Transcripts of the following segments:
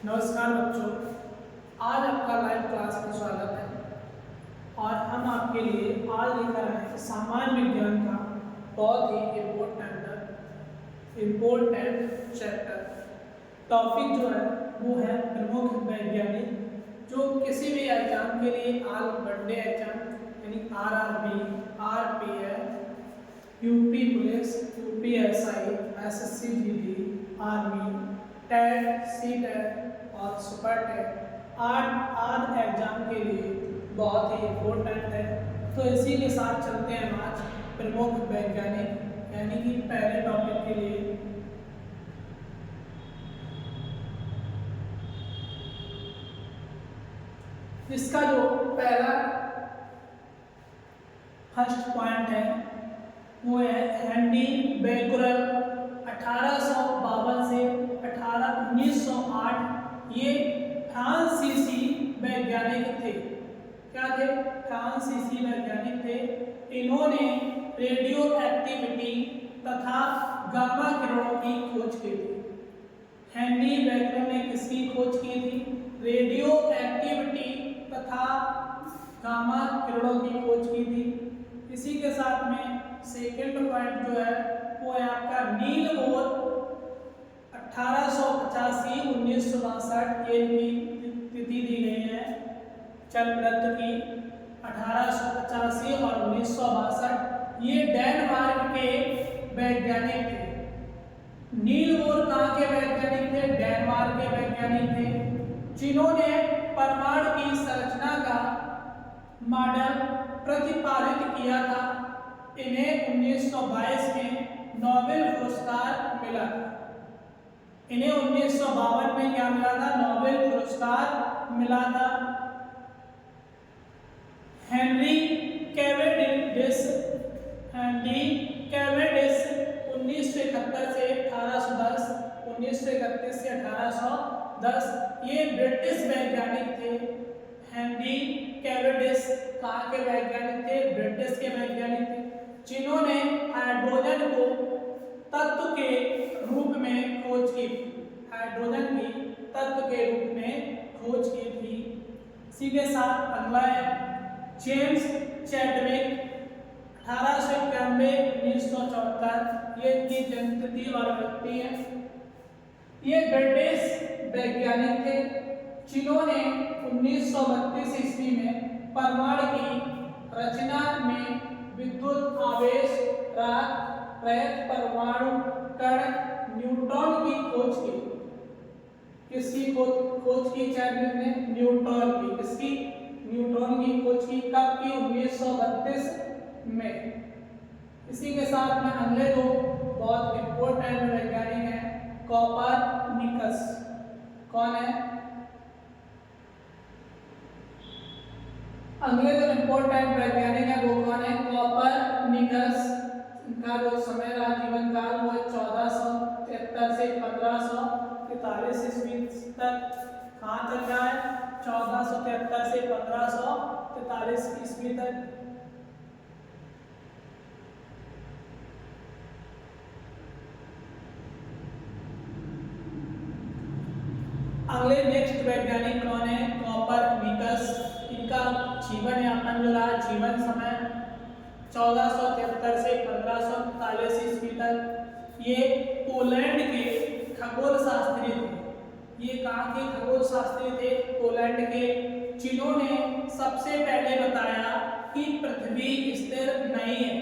नमस्कार बच्चों, आज आपका लाइव क्लास में स्वागत है। और हम आपके लिए आज लेकर आए हैं सामान्य विज्ञान का बहुत ही इम्पोर्टेंट चैप्टर। टॉपिक जो है वो है प्रमुख वैज्ञानिक, जो किसी भी एग्जाम के लिए ऑल वनडे एग्जाम यानी RRB, RPF, UP police, UPSI, SSC GD, army, TET, CTET और सुपर टेट आठ एग्जाम के लिए बहुत ही इम्पोर्टेंट है। तो इसी के साथ चलते हैं आज प्रमुख वैज्ञानिक यानी कि पहले टॉपिक के लिए। इसका जो पहला फर्स्ट पॉइंट है वो है हेनरी बेकरल। 1852 से 1908 ये फ्रांसीसी वैज्ञानिक थे। क्या थे? फ्रांसीसी वैज्ञानिक थे। इन्होंने रेडियो एक्टिविटी तथा गामा किरणों की खोज की थी। हेनरी बेकरल ने किसकी खोज की थी? रेडियो एक्टिविटी तथा गामा किरणों की खोज की थी। इसी के साथ में सेकंड पॉइंट जो है वो है आपका नील बोर। 1885 1962 ये तिथि दी गई है चंद्रवृत्त की। 1885 और 1962 ये डेनमार्क के वैज्ञानिक थे। नील बोर कहाँ के वैज्ञानिक थे? डेनमार्क के वैज्ञानिक थे, जिन्होंने परमाणु की संरचना का मॉडल प्रतिपादित किया था। इन्हें 1922 में नोबेल पुरस्कार मिला था। इन्हें 1952 में क्या मिला था? नोबेल पुरस्कार मिला था। हेनरी कैवेंडिश 1931 से 1810, 1931 से 1810 ये ब्रिटिश वैज्ञानिक थे। हेनरी कैवेंडिश कहाँ के वैज्ञानिक थे? ब्रिटिश के वैज्ञानिक थे, जिन्होंने हाइड्रोजन को तत्व के रूप में खोज की थी। हाइड्रोजन की तत्व के रूप में खोज की थी। इसी के साथ अगला है जेम्स चैडविक। 1891 1974 ये इनकी जन्मतिथि और व्यक्ति है। ये ब्रिटिश वैज्ञानिक थे, जिन्होंने 1932 ईस्वी में परमाणु की रचना में विद्युत आवेश रहित परमाणु कण न्यूट्रॉन की खोज की। किसकी खोज की? चैडविक ने न्यूट्रॉन की। किसकी? न्यूट्रॉन की खोज की। कब की? 1932 में। इसी के साथ में अगले दो बहुत इंपॉर्टेंट वैज्ञानिक हैं कोपरनिकस। कौन है? अगले जो इंपॉर्टेंट वैज्ञानिक है वो कौन है? कोपरनिकस। इनका जो समय रहा जीवन काल वो है 1473 से 1543 ईस्वी तक। कहाँ तक रहा है? 1473 से 1543 ईस्वी तक। अगले नेक्स्ट वैज्ञानिक कौन है? कोपरनिकस। इनका जीवन यापन जो रहा जीवन समय 1473 से 1543 ईस्वी तक। ये पोलैंड के खगोल शास्त्री थे। ये कहाँ के खगोल शास्त्री थे? पोलैंड के, जिन्होंने सबसे पहले बताया कि पृथ्वी स्थिर नहीं है।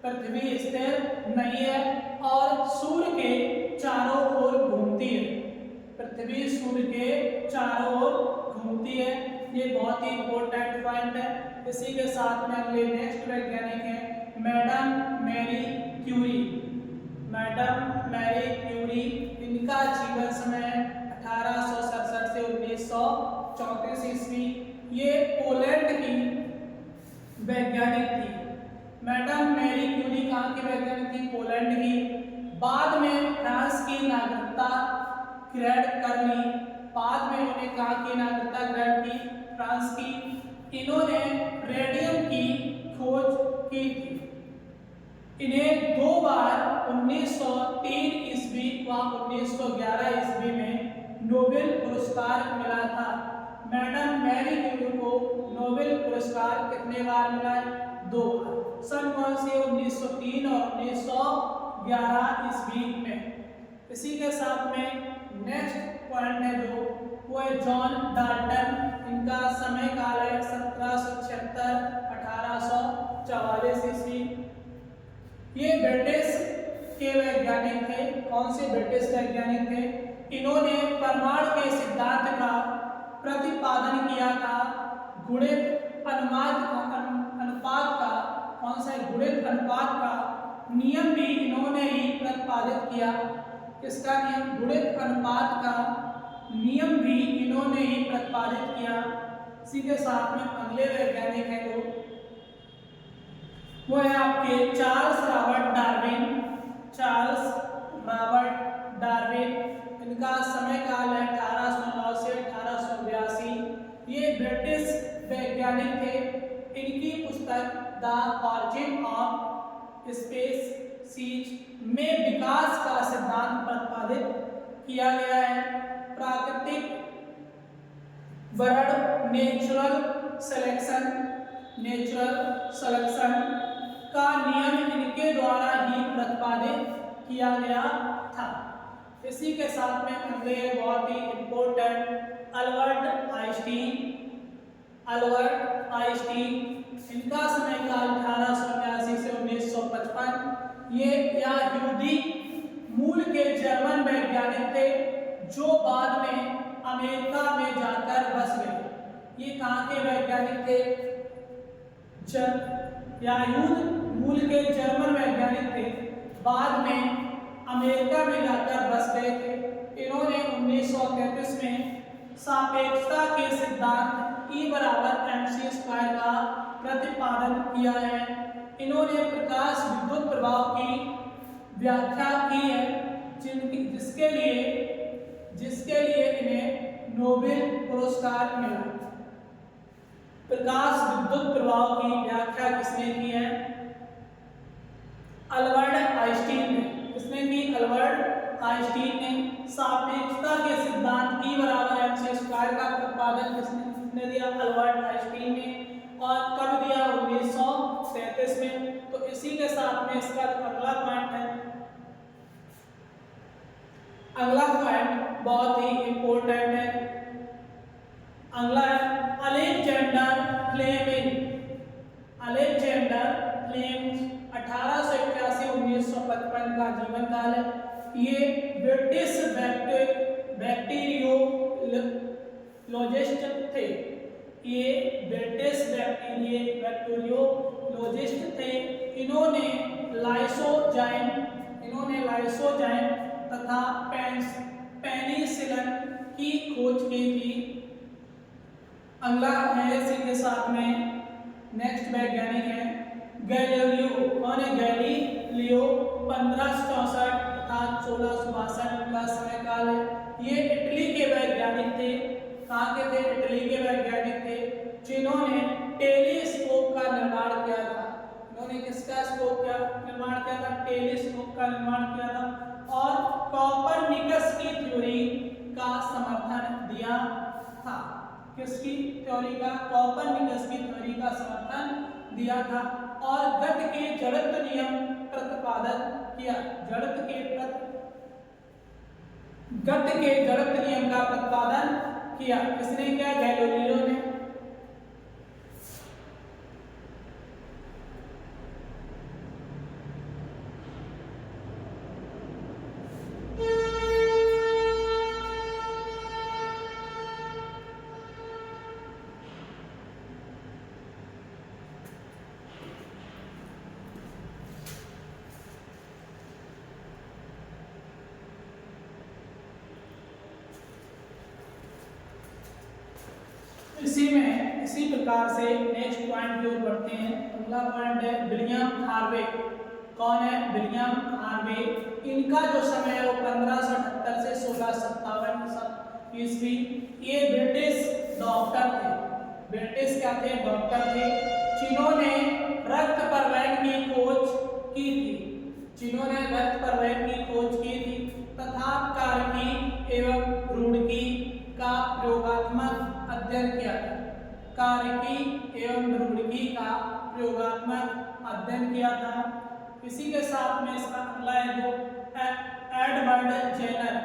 पृथ्वी स्थिर नहीं है और सूर्य के चारों ओर घूमती है। पृथ्वी सूर्य के चारों ओर घूमती है। ये बहुत ही इंपॉर्टेंट पॉइंट है। इसी के साथ में अगले नेक्स्ट वैज्ञानिक है madam Marie Curie. Madam Marie Curie, इनका जीवन समय 1867 से 1934 ईस्वी। ये पोलैंड की वैज्ञानिक थी। मैडम मैरी क्यूरी कहाँ की वैज्ञानिक थी? पोलैंड की। बाद में फ्रांस की नागरिकता ग्रहण कर ली। बाद में उन्होंने कहाँ की नागरिकता ग्रहण की? फ्रांस की। इन्होंने रेडियम की खोज की थी। इन्हें दो बार 1903 ईस्वी व 1911 ईस्वी में नोबेल पुरस्कार मिला था। मैडम मैरी क्यूरी को नोबेल पुरस्कार कितने बार मिला है? 2 बार। सन कौन से? 1903 और 1911 ईस्वी में। इसी के साथ में नेक्स्ट पॉइंट है जो वो है जॉन डाल्टन। इनका समय काल है 1776 1844 ईस्वी। ये ब्रिटिश के वैज्ञानिक थे। कौन से ब्रिटिश वैज्ञानिक थे? इन्होंने परमाणु के सिद्धांत का प्रतिपादन किया था। गुणित अनुपात का कौन सा गुणित अनुपात का नियम भी इन्होंने ही प्रतिपादित किया। किसका नियम? गुणित अनुपात का नियम भी इन्होंने ही प्रतिपादित किया। इसी के साथ में अगले वैज्ञानिक हैं वो है आपके Charles Robert Darwin. Charles Robert Darwin, इनका समय काल है 1809 से 1882। ये ब्रिटिश वैज्ञानिक थे। इनकी पुस्तक द ऑरिजिन ऑफ स्पीशीज में विकास का सिद्धांत प्रतिपादित किया गया है। प्राकृतिक वर्ण नेचुरल सिलेक्शन का नियम इनके द्वारा ही प्रतिपादित किया गया था। इसी के साथ में अगले बहुत ही इम्पोर्टेंट अल्बर्ट आइंस्टीन, इनका समय काल 1889 से 1955। ये यहूदी मूल के जर्मन वैज्ञानिक थे जो बाद में अमेरिका में जाकर बस गए। ये कहाँ के वैज्ञानिक थे? यहूदी मूल के जर्मन वैज्ञानिक थे, बाद में अमेरिका में जाकर बस गए थे। इन्होंने 1933 में सापेक्षता के सिद्धांत E बराबर mc² का प्रतिपादन किया है। इन्होंने प्रकाश विद्युत प्रभाव की व्याख्या की है, जिसके लिए इन्हें नोबेल पुरस्कार मिला। प्रकाश विद्युत प्रभाव की व्याख्या किसने की है? अल्बर्ट आइंस्टीन ने। किसने की? अल्बर्ट आइंस्टीन ने। सापेक्षता के सिद्धांत E बराबर mc² का प्रतिपादन किसने दिया? अल्बर्ट आइंस्टीन ने। और कब दिया? 1933 में। तो इसी के साथ में इसका अगला पॉइंट है, अगला पॉइंट बहुत ही इंपॉर्टेंट है। अगला है अलेक्जेंडर फ्लेमिंग। 1881-1955 का जीवन काल है। ये ब्रिटिश बैक्टीरियोलॉजिस्ट थे। ये ब्रिटिश बैक्टीरियोलॉजिस्ट थे। इन्होंने लाइसोजाइम तथा पेनिसिलिन की खोज की थी। अगला है इसी के साथ में नेक्स्ट वैज्ञानिक है गैलीलियो। कौन है? गैलीलियो। 1564 तथा 1662 का समय काल है। ये इटली के वैज्ञानिक थे। कहाँ के थे? इटली के वैज्ञानिक थे, जिन्होंने टेलीस्कोप का निर्माण किया था। इन्होंने किसका निर्माण किया था? टेलीस्कोप का निर्माण किया था। और कोपरनिकस की थ्योरी का समर्थन दिया था। किसकी थ्योरी का? कोपरनिकस की थ्योरी का समर्थन दिया था। और गति के जड़त्व नियम प्रतिपादन किया। गति के जड़त्व नियम का प्रतिपादन किया। किसने किया? गैलीलियो ने। इसी प्रकार से नेक्स्ट पॉइंट की ओर बढ़ते हैं। अगला पॉइंट है विलियम हार्वे। कौन है? William Harvey. इनका जो समय है वो 1578 से 1657 ईस्वी। ये ब्रिटिश डॉक्टर थे। ब्रिटिश क्या थे? डॉक्टर थे, जिन्होंने रक्त परिवहन की खोज की थी। तथा कार्की एवं रुड़की प्रयोगात्मक अध्ययन किया था। इसी के साथ में इसका अगला है जो एडवर्ड जेनर।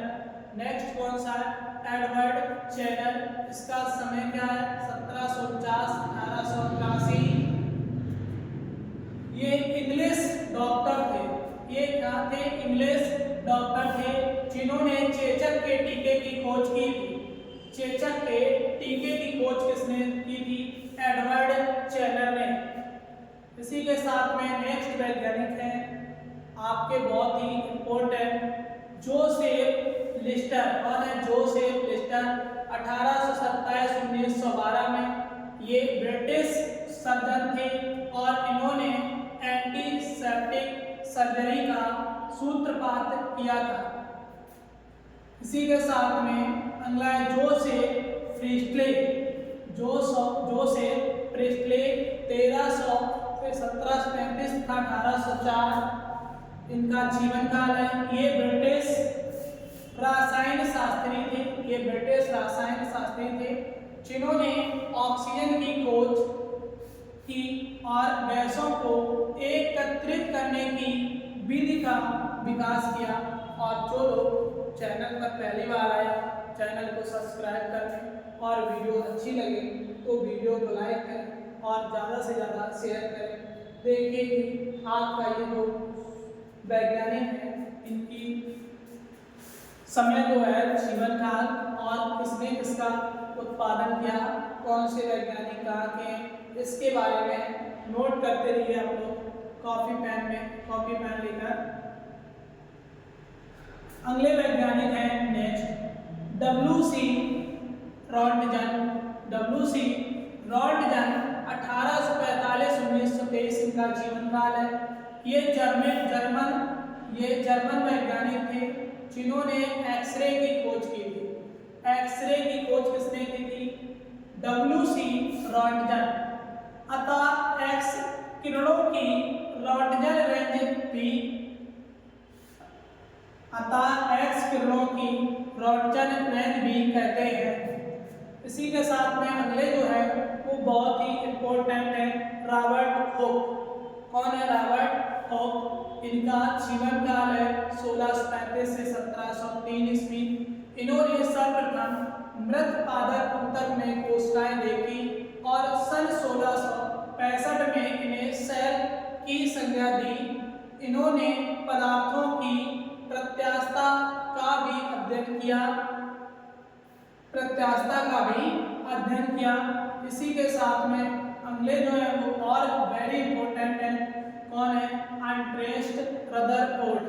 नेक्स्ट कौन सा है? Edward Jenner. इसका समय क्या है? 1749-1881। ये इंग्लिश डॉक्टर थे। ये क्या थे? इंग्लिश डॉक्टर थे जिन्होंने चेचक के टीके की खोज की थी। चेचक के टीके की खोज किसने की थी? एडवर्ड जेनर ने। इसी के साथ में नेक्स्ट वैज्ञानिक हैं आपके बहुत ही इंपॉर्टेंट, जोसेफ लिस्टर। कौन है? Joseph Lister. 1827-1912 में ये ब्रिटिश सर्जन थे और इन्होंने एंटीसेप्टिक सर्जरी का सूत्रपात किया था। इसी के साथ में अगला है जोसेफ प्रिस्टले। जोसेफ प्रिस्टले 1300 से 1735 था 1804 इनका जीवन काल है। ये ब्रिटिश रसायन शास्त्री थे। ये ब्रिटिश रसायन शास्त्री थे जिन्होंने ऑक्सीजन की खोज की और गैसों को एकत्रित करने की विधि का विकास किया। और जो लोग चैनल पर पहली बार आए, चैनल को सब्सक्राइब करें और वीडियो अच्छी लगे तो वीडियो को लाइक करें और ज़्यादा से ज़्यादा शेयर करें। देखिए कि आपका ये जो वैज्ञानिक है इनकी समय जो है जीवन काल और किसने किसका उत्पादन किया, कौन से वैज्ञानिक कहाँ के हैं, इसके बारे में नोट करते रहिए आप लोग कॉपी पेन लेकर। अगले वैज्ञानिक हैं नेक्स्ट डब्ल्यू.सी. रॉन्टजन। 1845-1923 इनका जीवन काल है। ये जर्मन वैज्ञानिक थे जिन्होंने एक्सरे की खोज की थी। एक्सरे की खोज किसने की थी? डब्ल्यू.सी. रॉन्टजन। अतः एक्स किरणों की रॉन्टजन रेंज भी कहते हैं। इसी के साथ में अगले जो है वो बहुत ही इंपॉर्टेंट है रॉबर्ट हुक। कौन है? Robert Hooke. इनका जीवन काल है 1635 से 1703 ईस्वी। इन्होंने सर्वप्रथम मृत पादप ऊतक में कोशिकाएं देखी और सन 1665 में इन्हें सेल की संज्ञा दी। इन्होंने पदार्थों की प्रत्यास्थता का भी अध्ययन किया। इसी के साथ में अगले जो है वो और वेरी इंपॉर्टेंट है। कौन है? Ernest Rutherford.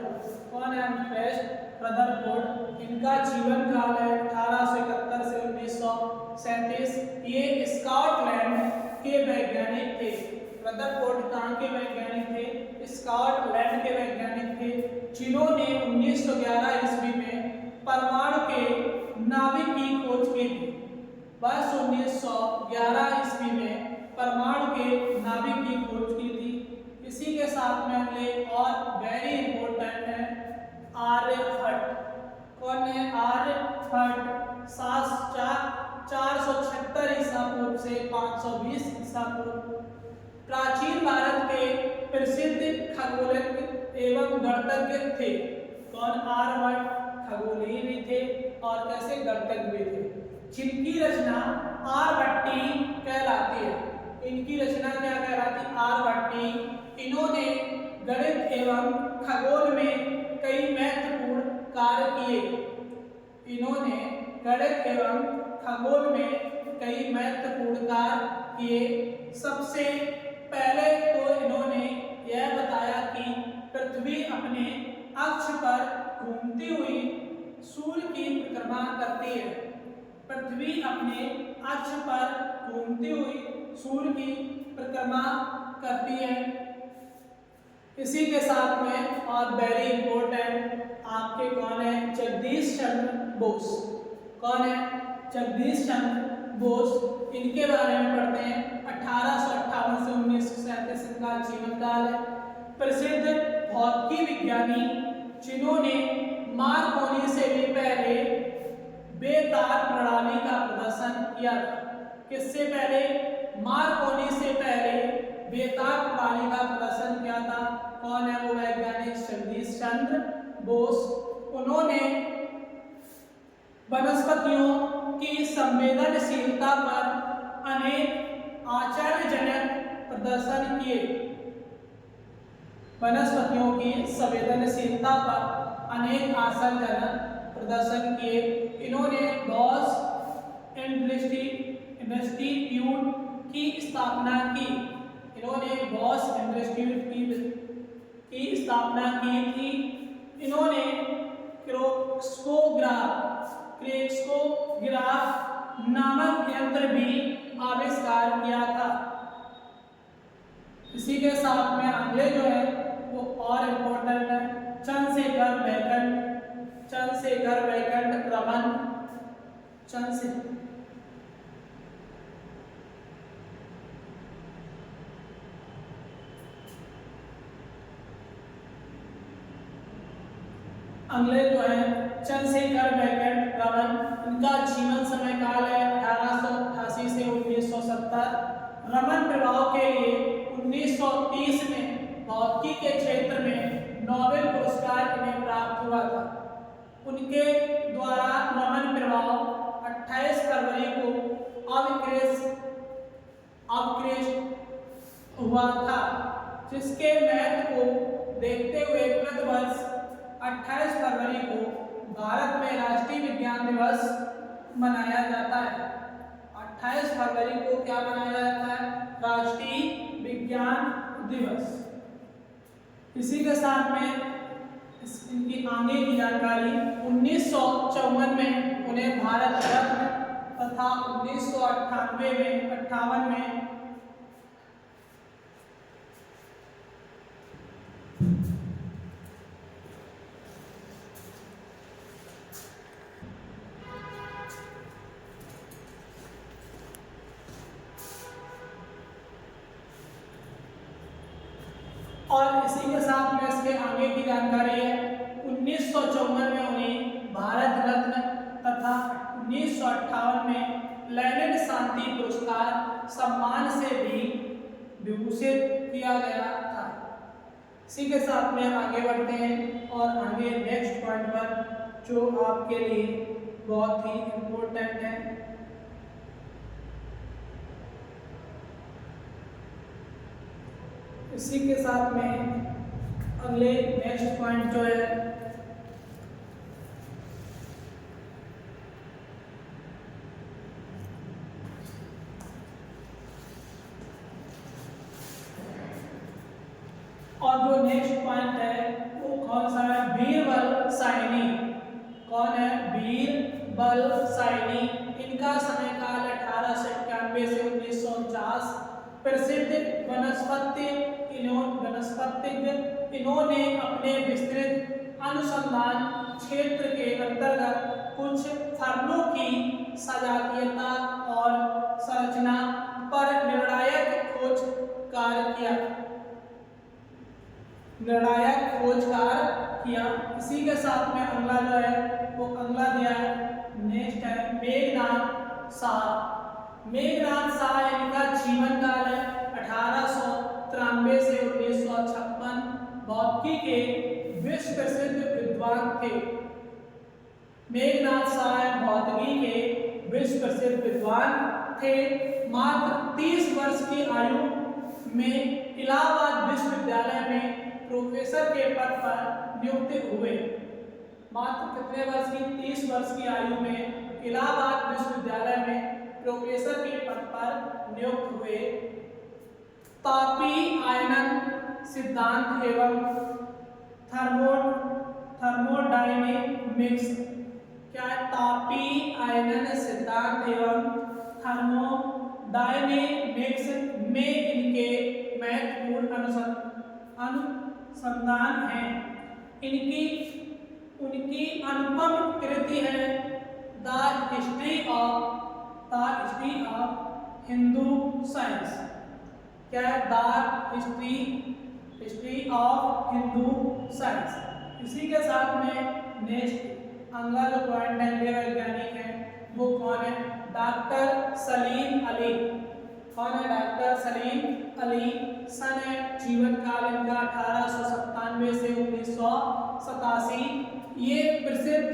कौन है? Ernest Rutherford. इनका जीवन काल है 1871 से 1937। ये स्कॉटलैंड के वैज्ञानिक थे। रदरफोर्ड कहाँ के वैज्ञानिक थे? स्कॉटलैंड के वैज्ञानिक थे जिन्होंने 1911 ईस्वी में परमाणु के नाभिक की खोज की थी। वर्ष 1911 ईस्वी में परमाणु के नाभिक की खोज की थी। इसी के साथ में अगले और वेरी इंपॉर्टेंट है आर्यभट्ट। कौन है? आर्यभट्ट 476 ईसा पूर्व से 520 ईसा पूर्व प्राचीन भारत के प्रसिद्ध खगोलज्ञ एवं गणितज्ञ थे। कौन? आर्यभट्ट खगोलीय भी थे और कैसे गणितज्ञ भी थे, जिनकी रचना आर्यभट्टी कहलाती है। इनकी रचना क्या कहलाती? आर्यभट्टी। इन्होंने गणित एवं खगोल में कई महत्वपूर्ण कार्य किए। इन्होंने गणित एवं खगोल में कई महत्वपूर्ण कार्य किए। सबसे पहले तो इन्होंने यह बताया कि पृथ्वी अपने अक्ष पर घूमती हुई सूर्य की परिक्रमा करती है। पृथ्वी अपने अक्ष पर घूमती हुई सूर्य की परिक्रमा करती है। इसी के साथ में और वेरी इंपॉर्टेंट आपके कौन है? जगदीश चंद्र बोस। कौन है? जगदीश चंद्र बोस। इनके बारे में पढ़ते हैं। 1858 से 1937 इनका जीवन काल है। प्रसिद्ध भौतिकी विज्ञानी जिन्होंने मार्कोनी से भी पहले बेतार प्रणाली का प्रदर्शन किया था। किससे पहले? मार्कोनी से पहले बेताब पानी का प्रदर्शन किया था। कौन है वो वैज्ञानिक? जगदीश चंद्र बोस। उन्होंने वनस्पतियों की संवेदनशीलता पर अनेक आश्चर्यजनक प्रदर्शन किए। वनस्पतियों की संवेदनशीलता पर अनेक आश्चर्यजनक प्रदर्शन किए। इन्होंने बॉस इंस्टीट्यूट की स्थापना की। इन्होंने बॉस इंस्टीट्यूट की स्थापना की थी। इन्होंने क्रेस्कोग्राफ नामक यंत्र भी आविष्कार किया था। इसी के साथ में अगले जो है वो और इम्पोर्टेंट है, चंद्रशेखर वैकुंठ रमन। अगले जो है चंद्रशेखर वैकुंठ रमन, इनका जीवन समय काल है 1888 से 1970। रमन प्रभाव के लिए 1930 में भौतिकी के क्षेत्र में नोबेल पुरस्कार इन्हें प्राप्त हुआ था। उनके द्वारा रमन प्रभाव 28 फरवरी को अवकृष्ट हुआ था, जिसके महत्व को देखते हुए प्रतिवर्ष 28 फरवरी को भारत में राष्ट्रीय विज्ञान दिवस मनाया जाता है। 28 फरवरी को क्या मनाया जाता है? राष्ट्रीय विज्ञान दिवस। इसी के साथ में इनकी आगे की जानकारी, 1954 में उन्हें भारत रत्न तथा 1958 में और इसी के साथ में इसके आगे की जानकारी है, 1954 में उन्हें भारत रत्न तथा 1958 में लेनिन शांति पुरस्कार सम्मान से भी विभूषित किया गया था। इसी के साथ में आगे बढ़ते हैं और आगे नेक्स्ट पॉइंट पर जो आपके लिए बहुत ही इम्पोर्टेंट है। इसी के साथ में अगले नेक्स्ट पॉइंट जो है और जो नेक्स्ट पॉइंट है वो कौन सा है? बीरबल साइनी। कौन है? बीरबल साइनी। इनका समय काल 1891 से 1949। प्रसिद्ध वनस्पतिज्ञ, इन्होंने अपने विस्तृत अनुसंधान क्षेत्र के अंतर्गत कुछ फर्नों की सजातीयता और संरचना पर निर्णायक खोज कार्य किया। इसी के साथ में अगला जो है वो अगला दिया है, नेक्स्ट है मेघनाथ शाह। मेघनाथ शाह इनका जीवन काल है 1893 से 1956। भौतिकी के विश्व प्रसिद्ध विद्वान थे। मेघनाथ शाह भौतिकी के विश्व प्रसिद्ध विद्वान थे। मात्र 30 वर्ष की आयु में इलाहाबाद विश्वविद्यालय में प्रोफेसर के पद पर नियुक्त हुए। मात्र कितने वर्ष की? 30 वर्ष की आयु में इलाहाबाद विश्वविद्यालय में प्रोफेसर के पद पर नियुक्त हुए। तापी आयनन सिद्धांत एवं थर्मोडायनेमिक्स। क्या है? तापी आयनन सिद्धांत एवं थर्मोडायनेमिक्स में इनके महत्वपूर्ण अनुसंधान हैं। उनकी अनुपम कृति है the history of Hindu science. क्या है? The history of Hindu science. इसी के साथ में नेक्स्ट अगला जो पॉइंट है वैज्ञानिक है वो कौन है? डॉक्टर सलीम अली। कौन है? डॉक्टर सलीम अली। सन है जीवन काल इनका 1897 से 1987। ये प्रसिद्ध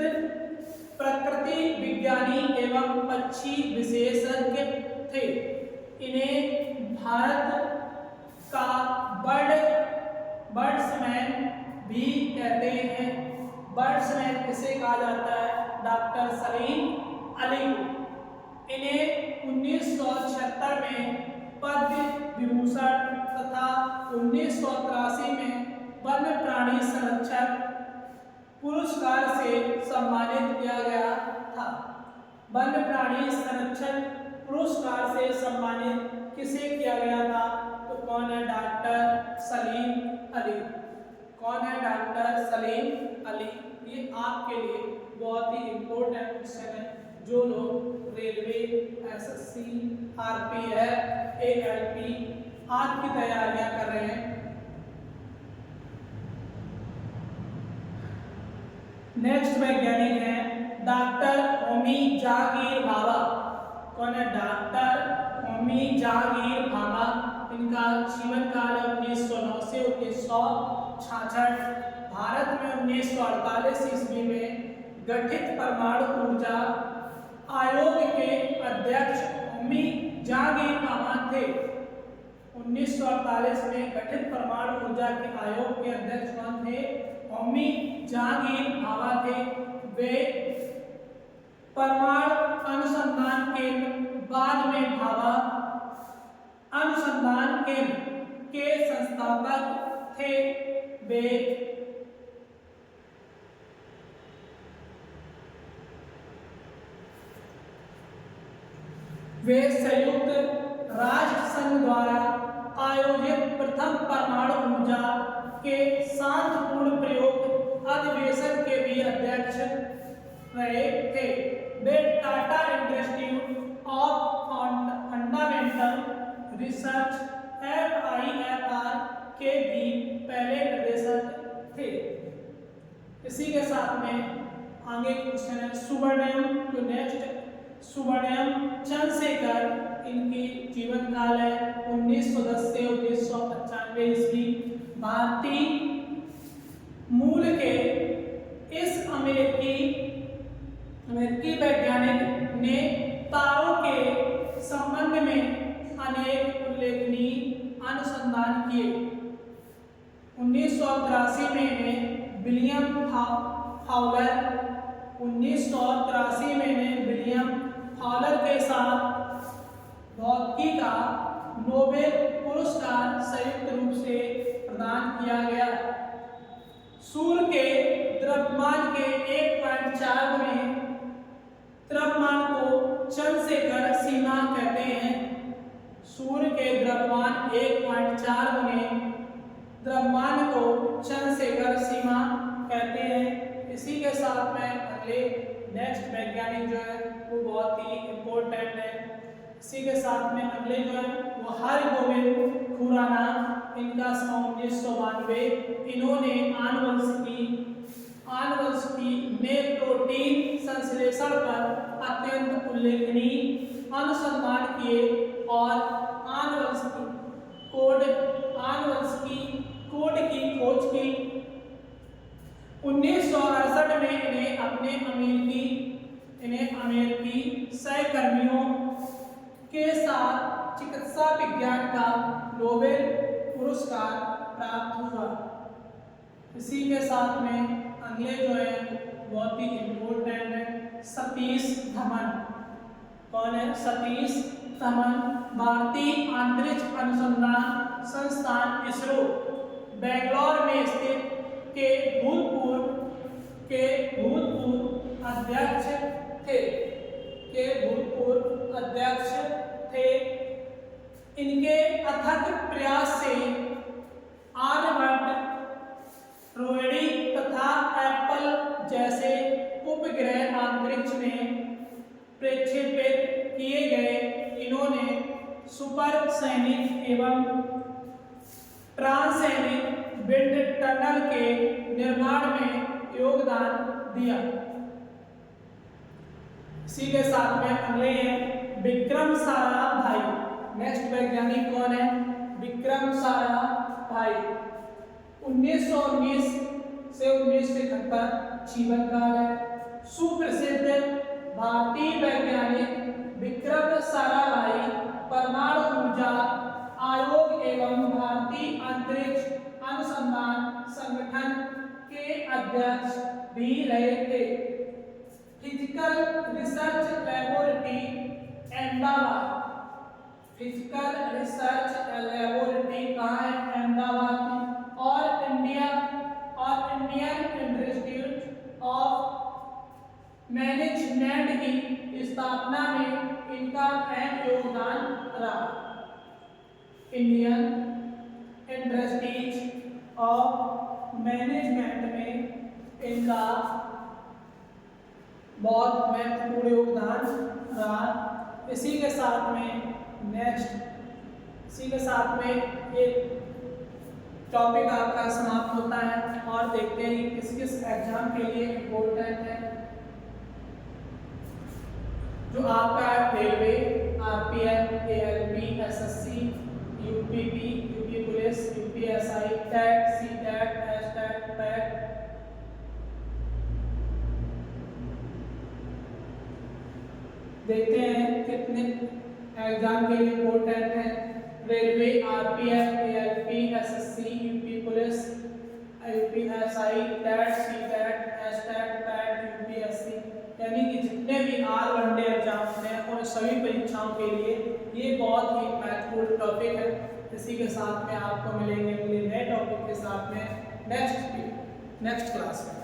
प्रकृति विज्ञानी एवं पक्षी विशेषज्ञ थे। इन्हें भारत का बर्ड्समैन भी कहते हैं। बर्ड्समैन किसे कहा जाता है? डॉक्टर सलीम अली। इन्हें 1976 में पद्म विभूषण तथा 1983 में वन्य प्राणी संरक्षक पुरस्कार से सम्मानित किया गया था। वन्य प्राणी संरक्षण पुरस्कार से सम्मानित किसे किया गया था? तो कौन है? डॉक्टर सलीम अली। कौन है? डॉक्टर सलीम अली। ये आपके लिए बहुत ही इम्पोर्टेंट क्वेश्चन है। जो लोग रेलवे, एसएससी, आरपीएफ, एएलपी आदि की तैयारियां कर रहे हैं। नेक्स्ट वैज्ञानिक हैं डॉक्टर होमी जहांगीर भाभा। कौन है? डॉक्टर होमी जहांगीर भाभा। इनका जीवन काल 1909 से 1966। भारत में 1948 ईस्वी में गठित परमाणु ऊर्जा आयोग के अध्यक्ष होमी जहांगीर भाभा थे। 1948 में गठित परमाणु ऊर्जा के आयोग के अध्यक्ष कौन थे? होमी जहांगीर भाभा थे। वे परमाणु अनुसंधान केंद्र, बाद में भाभा अनुसंधान केंद्र के संस्थापक थे। वे संयुक्त राष्ट्र संघ द्वारा आयोजित प्रथम परमाणु ऊर्जा के शांतिपूर्ण प्रयोग अधिवेशन के भी अध्यक्ष रहे थे। वे Tata institute of fundamental research (FIFR) के भी पहले निदेशक थे। इसी के साथ में आगे क्वेश्चन है सुब्रमण्यम। तो नेक्स्ट सुब्रमण्यम चंद्रशेखर, इनकी जीवन काल है 1910 से 1995 ईस्वी। भारतीय मूल के इस अमेरिकी वैज्ञानिक ने तारों के संबंध में अनेक उल्लेखनीय अनुसंधान किए। 1983 में विलियम फाउलर 1983 में विलियम फाउलर के साथ भौतिकी का नोबेल पुरस्कार संयुक्त रूप से प्रदान किया गया। सूर्य के द्रव्यमान के 1.4 में द्रव्यमान को चंद्रशेखर सीमा कहते हैं। सूर्य के द्रव्यमान 1.4 में द्रव्यमान को चंद्रशेखर सीमा कहते हैं। इसी के साथ में अगले नेक्स्ट वैज्ञानिक जो है वो बहुत ही इम्पोर्टेंट है। इसी के साथ में अगले जो है वो हरगोविंद खुराना, इनका सन 1992। इन्होंने आनुवंशिकी में प्रोटीन संश्लेषण पर अत्यंत उल्लेखनीय अनुसंधान किए और आनुवंशिकी कोड की खोज की। 1968 में इन्हें अमेरिकी सहकर्मियों के साथ चिकित्सा विज्ञान का नोबेल पुरस्कार प्राप्त हुआ। इसी के साथ में अगले जो है बहुत ही इम्पोर्टेंट है सतीश धवन। कौन है? सतीश धवन भारतीय अंतरिक्ष अनुसंधान संस्थान इसरो बेंगलोर में स्थित के भूतपूर्व अध्यक्ष थे। इनके अथक प्रयास से आर्यभट्ट, रोहिणी तथा एप्पल जैसे उपग्रह अंतरिक्ष में प्रक्षेपित किए गए। इन्होंने सुपरसोनिक एवं ट्रांससोनिक विंड टनल के निर्माण में योगदान दिया। इसी के साथ में अगले हैं विक्रम साराभाई। नेक्स्ट वैज्ञानिक कौन है? विक्रम साराभाई 1919 से 1971 जीवन काल है। सुप्रसिद्ध भारतीय वैज्ञानिक विक्रम साराभाई परमाणु ऊर्जा आयोग एवं भारतीय अंतरिक्ष अनुसंधान संगठन के अध्यक्ष भी रहे थे। Physical research laboratory Ahmedabad, physical research laboratory कहाँ है? अहमदाबाद में। और इंडियन इंस्टीट्यूट ऑफ मैनेजमेंट की स्थापना में इनका अहम योगदान रहा। इंडियन इंस्टीट्यूट ऑफ मैनेजमेंट में इनका बहुत महत्वपूर्ण योगदान रहा। इसी के साथ में ये टॉपिक आपका समाप्त होता है और देखते हैं किस किस एग्जाम के लिए इम्पोर्टेंट है। जो आपका railway, RPF, ALP, SSC, UPP, UP police, UPSI, TET, CTET, STET, PET, देखते हैं कितने एग्जाम के लिए इम्पोर्टेंट है। Railway, RPF, ALP, SSC, UP police, UPSI, TET, CTET, STET, PET, UPSC, यानी कि जितने भी ऑल वनडे एग्जाम हैं उन सभी परीक्षाओं के लिए ये बहुत ही महत्वपूर्ण टॉपिक है। इसी के साथ में आपको मिलेंगे अगले नए टॉपिक के साथ में नेक्स्ट क्लास में।